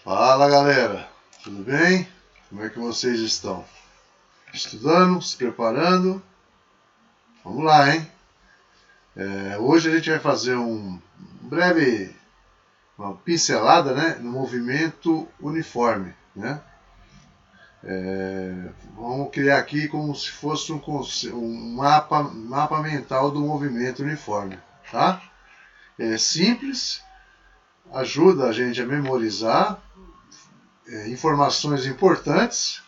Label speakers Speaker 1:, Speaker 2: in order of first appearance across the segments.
Speaker 1: Fala galera, tudo bem? Como é que vocês estão? Estudando, se preparando? Vamos lá, hein? Hoje a gente vai fazer uma pincelada, né, no movimento uniforme, né? Vamos criar aqui como se fosse um mapa mental do movimento uniforme, tá? É simples, ajuda a gente a memorizar informações importantes.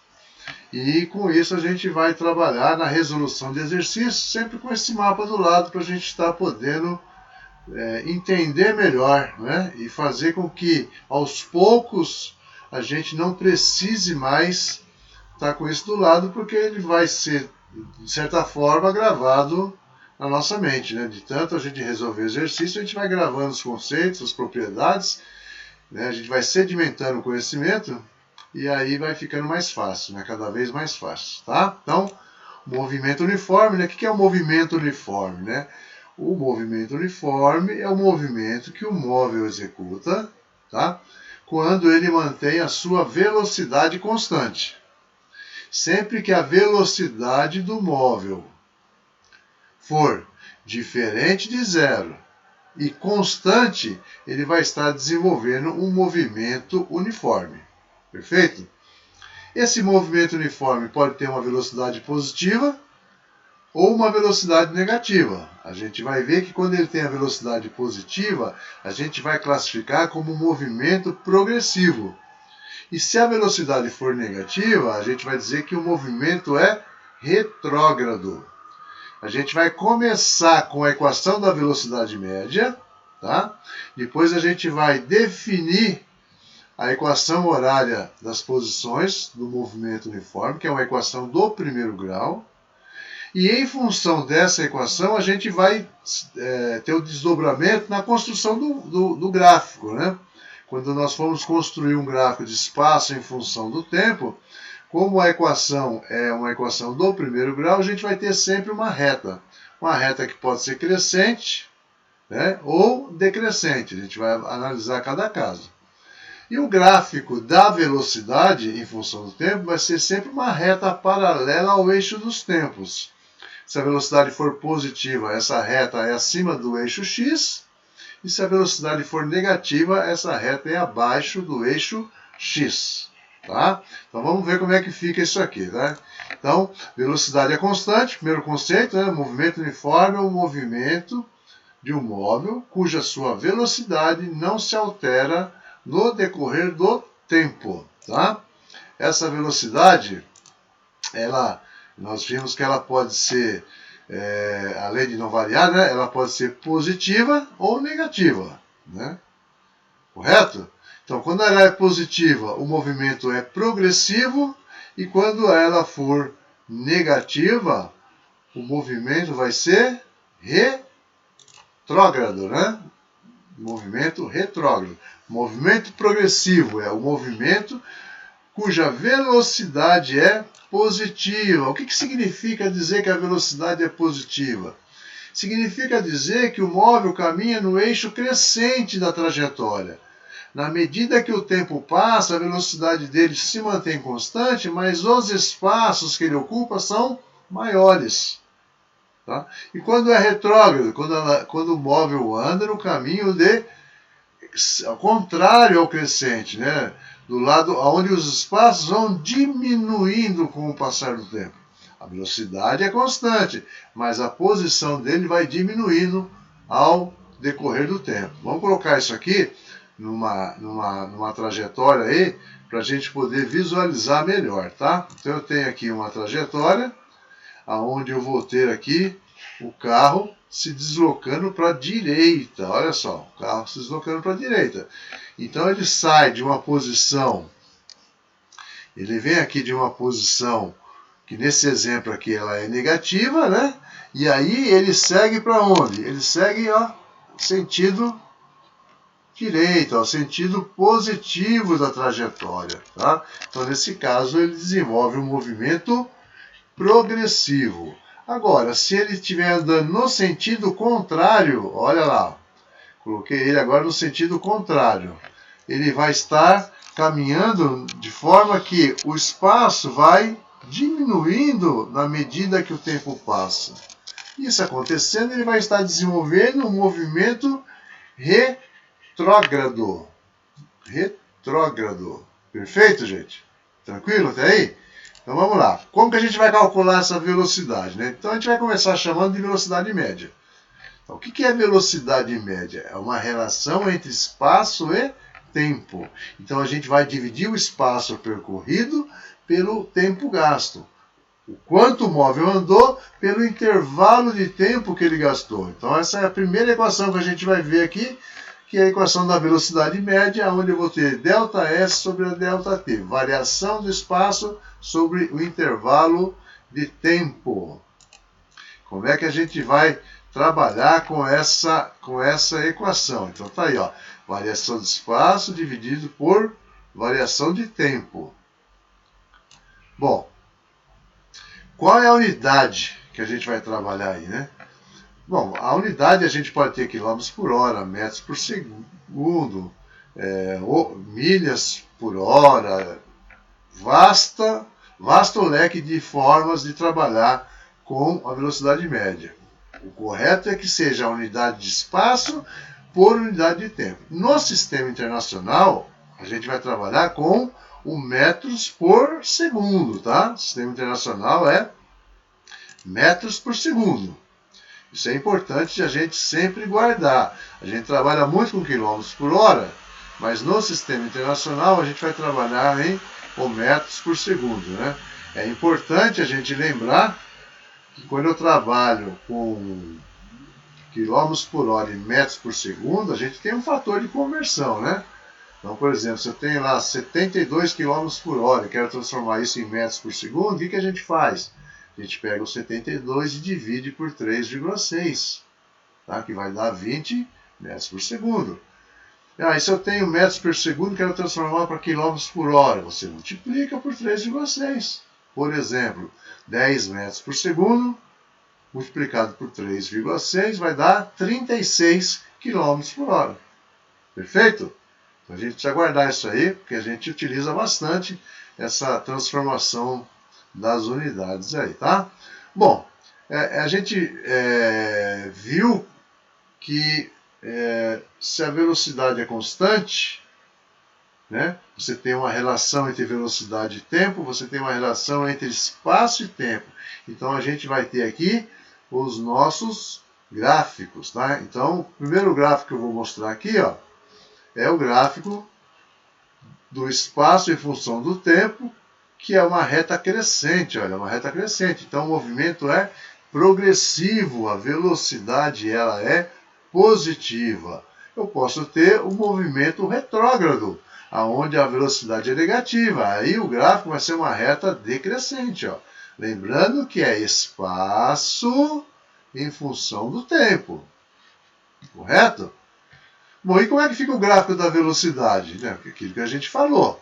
Speaker 1: E com isso a gente vai trabalhar na resolução de exercícios, sempre com esse mapa do lado para a gente estar podendo entender melhor, né? E fazer com que aos poucos a gente não precise mais estar com isso do lado, porque ele vai ser, de certa forma, gravado na nossa mente, né? De tanto a gente resolver exercício, a gente vai gravando os conceitos, as propriedades, né? A gente vai sedimentando o conhecimento. E aí vai ficando mais fácil, né? Cada vez mais fácil, tá? Então, movimento uniforme, né? O que é o movimento uniforme, né? O movimento uniforme é o movimento que o móvel executa, tá? Quando ele mantém a sua velocidade constante. Sempre que a velocidade do móvel for diferente de zero e constante, ele vai estar desenvolvendo um movimento uniforme. Perfeito? Esse movimento uniforme pode ter uma velocidade positiva ou uma velocidade negativa. A gente vai ver que quando ele tem a velocidade positiva, a gente vai classificar como um movimento progressivo. E se a velocidade for negativa, a gente vai dizer que o movimento é retrógrado. A gente vai começar com a equação da velocidade média, tá? Depois a gente vai definir a equação horária das posições do movimento uniforme, que é uma equação do primeiro grau. E em função dessa equação, a gente vai ter o desdobramento na construção do gráfico, né? Quando nós formos construir um gráfico de espaço em função do tempo, como a equação é uma equação do primeiro grau, a gente vai ter sempre uma reta. Uma reta que pode ser crescente, né, ou decrescente. A gente vai analisar cada caso. E o gráfico da velocidade em função do tempo vai ser sempre uma reta paralela ao eixo dos tempos. Se a velocidade for positiva, essa reta é acima do eixo x, e se a velocidade for negativa, essa reta é abaixo do eixo x. Tá? Então vamos ver como é que fica isso aqui. Tá? Então, velocidade é constante, primeiro conceito, né? Movimento uniforme é o movimento de um móvel cuja sua velocidade não se altera no decorrer do tempo, tá? Essa velocidade, nós vimos que ela pode ser, além de não variar, né, ela pode ser positiva ou negativa, né? Correto? Então, quando ela é positiva, o movimento é progressivo, e quando ela for negativa, o movimento vai ser retrógrado, né? Movimento retrógrado. Movimento progressivo é o movimento cuja velocidade é positiva. O que significa dizer que a velocidade é positiva? Significa dizer que o móvel caminha no eixo crescente da trajetória. Na medida que o tempo passa, a velocidade dele se mantém constante, mas os espaços que ele ocupa são maiores. Tá? E quando é retrógrado, quando o móvel anda no caminho ao contrário ao crescente, né? Do lado onde os espaços vão diminuindo com o passar do tempo. A velocidade é constante, mas a posição dele vai diminuindo ao decorrer do tempo. Vamos colocar isso aqui numa trajetória aí, para a gente poder visualizar melhor, tá? Então eu tenho aqui uma trajetória, aonde eu vou ter aqui o carro se deslocando para a direita. Olha só, o carro se deslocando para a direita. Então ele sai de uma posição, ele vem aqui de uma posição que nesse exemplo aqui ela é negativa, né? E aí ele segue para onde? Ele segue, ó, sentido direito, ó, sentido positivo da trajetória, tá? Então nesse caso ele desenvolve um movimento progressivo. Agora, se ele estiver andando no sentido contrário, olha lá, coloquei ele agora no sentido contrário, ele vai estar caminhando de forma que o espaço vai diminuindo na medida que o tempo passa. Isso acontecendo, ele vai estar desenvolvendo um movimento retrógrado. Retrógrado. Perfeito, gente? Tranquilo até aí? Então vamos lá. Como que a gente vai calcular essa velocidade, né? Então a gente vai começar chamando de velocidade média. Então, o que é velocidade média? É uma relação entre espaço e tempo. Então a gente vai dividir o espaço percorrido pelo tempo gasto. O quanto o móvel andou pelo intervalo de tempo que ele gastou. Então essa é a primeira equação que a gente vai ver aqui, que é a equação da velocidade média, onde eu vou ter ΔS sobre a ΔT, variação do espaço sobre o intervalo de tempo. Como é que a gente vai trabalhar com essa equação? Então tá aí, ó, variação de espaço dividido por variação de tempo. Bom, qual é a unidade que a gente vai trabalhar aí, né? Bom, a unidade a gente pode ter quilômetros por hora, metros por segundo, milhas por hora, vasto leque de formas de trabalhar com a velocidade média. O correto é que seja a unidade de espaço por unidade de tempo. No sistema internacional, a gente vai trabalhar com o metros por segundo, tá? O sistema internacional é metros por segundo. Isso é importante a gente sempre guardar. A gente trabalha muito com quilômetros por hora, mas no sistema internacional a gente vai trabalhar com metros por segundo, né? É importante a gente lembrar que quando eu trabalho com quilômetros por hora e metros por segundo, a gente tem um fator de conversão, né? Então, por exemplo, se eu tenho lá 72 km por hora e quero transformar isso em metros por segundo, o que a gente faz? A gente pega o 72 e divide por 3,6, tá? Que vai dar 20 metros por segundo. E se eu tenho metros por segundo e quero transformar para quilômetros por hora, você multiplica por 3,6. Por exemplo, 10 metros por segundo multiplicado por 3,6 vai dar 36 km por hora. Perfeito? Então a gente precisa guardar isso aí, porque a gente utiliza bastante essa transformação das unidades aí, tá? Bom, a gente viu que se a velocidade é constante, né, você tem uma relação entre velocidade e tempo, você tem uma relação entre espaço e tempo. Então a gente vai ter aqui os nossos gráficos, tá? Então, o primeiro gráfico que eu vou mostrar aqui, ó, é o gráfico do espaço em função do tempo, que é uma reta crescente, olha, uma reta crescente. Então o movimento é progressivo, a velocidade ela é positiva. Eu posso ter um movimento retrógrado, aonde a velocidade é negativa. Aí o gráfico vai ser uma reta decrescente, ó. Lembrando que é espaço em função do tempo. Correto? Bom, e como é que fica o gráfico da velocidade? Aquilo que a gente falou.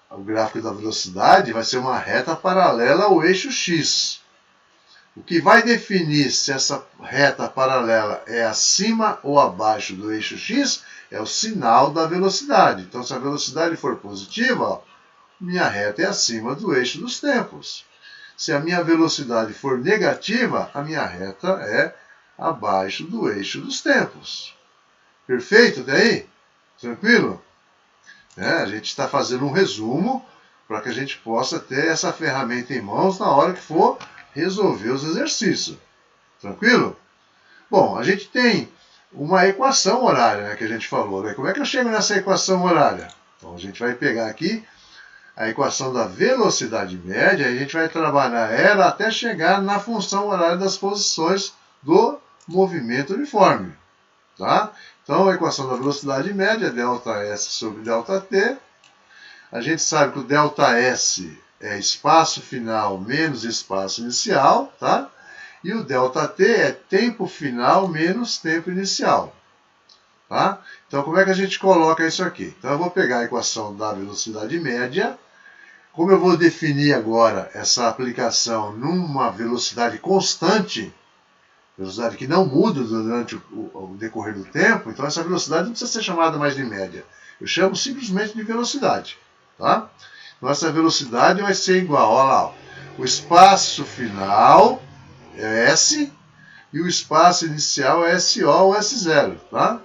Speaker 1: O gráfico da velocidade vai ser uma reta paralela ao eixo X. O que vai definir se essa reta paralela é acima ou abaixo do eixo X é o sinal da velocidade. Então, se a velocidade for positiva, ó, minha reta é acima do eixo dos tempos. Se a minha velocidade for negativa, a minha reta é abaixo do eixo dos tempos. Perfeito até aí? Tranquilo? A gente está fazendo um resumo para que a gente possa ter essa ferramenta em mãos na hora que for resolver os exercícios. Tranquilo? Bom, a gente tem uma equação horária, né, que a gente falou. Né? Como é que eu chego nessa equação horária? Então, a gente vai pegar aqui a equação da velocidade média e a gente vai trabalhar ela até chegar na função horária das posições do movimento uniforme. Tá? Então, a equação da velocidade média é ΔS sobre ΔT. A gente sabe que o ΔS é espaço final menos espaço inicial, tá? E o ΔT é tempo final menos tempo inicial. Tá? Então, como é que a gente coloca isso aqui? Então, eu vou pegar a equação da velocidade média. Como eu vou definir agora essa aplicação numa velocidade constante, velocidade que não muda durante o decorrer do tempo, então essa velocidade não precisa ser chamada mais de média. Eu chamo simplesmente de velocidade. Tá? Nossa velocidade vai ser igual, olha lá, o espaço final é S e o espaço inicial é SO ou S0. Tá?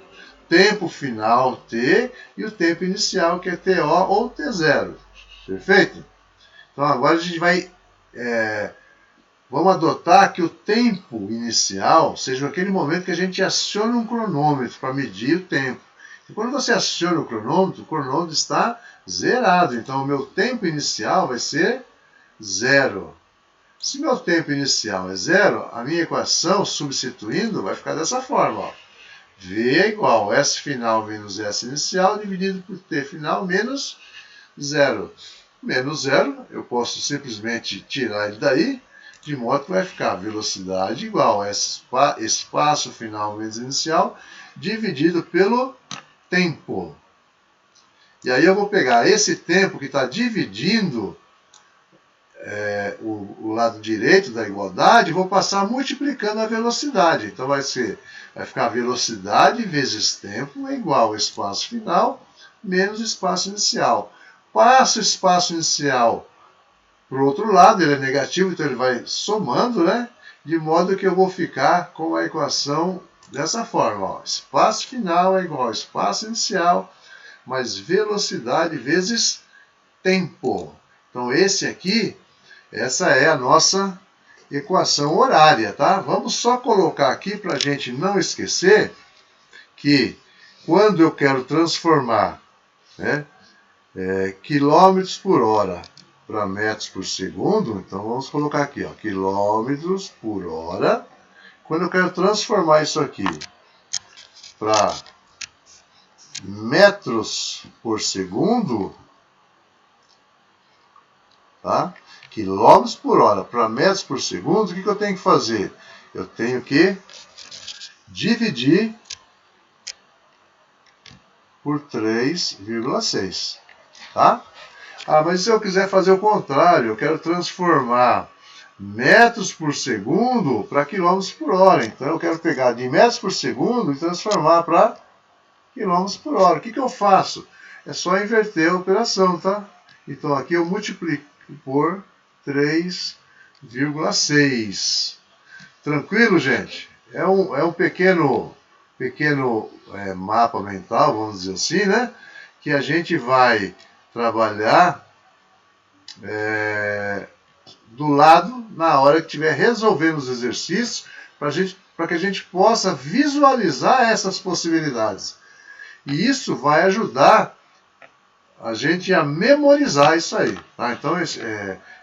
Speaker 1: Tempo final T e o tempo inicial que é TO ou T0. Perfeito? Então agora a gente vai... vamos adotar que o tempo inicial seja aquele momento que a gente aciona um cronômetro para medir o tempo. E quando você aciona o cronômetro está zerado. Então o meu tempo inicial vai ser 0. Se meu tempo inicial é 0, a minha equação, substituindo, vai ficar dessa forma. Ó. V é igual a S final menos S inicial dividido por T final menos 0. Menos 0, eu posso simplesmente tirar ele daí, de modo que vai ficar velocidade igual a espaço final menos inicial dividido pelo tempo. E aí eu vou pegar esse tempo que está dividindo o lado direito da igualdade e vou passar multiplicando a velocidade. Então vai ficar velocidade vezes tempo é igual a espaço final menos espaço inicial. Passo o espaço inicial para o outro lado, ele é negativo, então ele vai somando, né? De modo que eu vou ficar com a equação dessa forma. Ó. Espaço final é igual a espaço inicial mais velocidade vezes tempo. Então essa é a nossa equação horária, tá? Vamos só colocar aqui para a gente não esquecer que quando eu quero transformar, né, quilômetros por hora para metros por segundo, então vamos colocar aqui, ó, quilômetros por hora. Quando eu quero transformar isso aqui para metros por segundo, tá? Quilômetros por hora para metros por segundo, o que eu tenho que fazer? Eu tenho que dividir por 3,6, tá? Ah, mas se eu quiser fazer o contrário, eu quero transformar metros por segundo para quilômetros por hora. Então eu quero pegar de metros por segundo e transformar para quilômetros por hora. O que eu faço? É só inverter a operação, tá? Então aqui eu multiplico por 3,6. Tranquilo, gente? É um pequeno mapa mental, vamos dizer assim, né? Que a gente vai trabalhar do lado na hora que estiver resolvendo os exercícios para que a gente possa visualizar essas possibilidades. E isso vai ajudar a gente a memorizar isso aí. Tá? Então,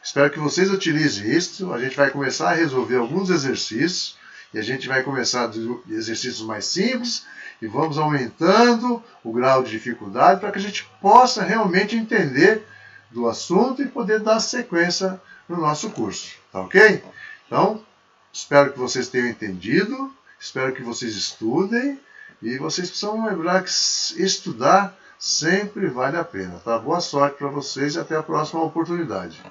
Speaker 1: espero que vocês utilizem isso. A gente vai começar a resolver alguns exercícios. E a gente vai começar de exercícios mais simples. E vamos aumentando o grau de dificuldade para que a gente possa realmente entender do assunto e poder dar sequência no nosso curso. Tá ok? Então, espero que vocês tenham entendido. Espero que vocês estudem. E vocês precisam lembrar que estudar sempre vale a pena, tá? Boa sorte para vocês e até a próxima oportunidade.